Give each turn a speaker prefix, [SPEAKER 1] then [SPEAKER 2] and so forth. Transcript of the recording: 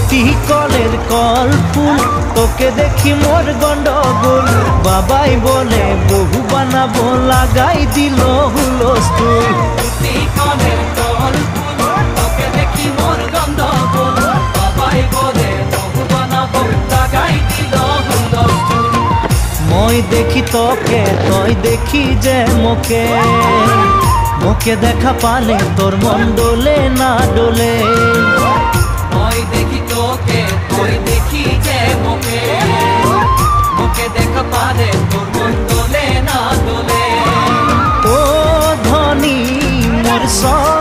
[SPEAKER 1] তুই কলের কল ফুল তোকে দেখি মোর গন্ডগোল বাবাই বলে বহু বানাবো লাগাই দিল হুলস্থুল
[SPEAKER 2] তুই কলের কল ফুল তোকে দেখি মোর গন্ডগোল বাবাই বলে বহু বানাবো লাগাই দিল হুলস্থুল
[SPEAKER 1] মই দেখি তোকে তুই দেখি যে মোকে মোকে দেখা পালে তোর মন ডোলে না ডোলে
[SPEAKER 2] মই দেখি তোকে তুই দেখি যে মোকে মোকে দেখা পালে তোর মন দোলে না দোলে
[SPEAKER 1] ও ধনী মোর সব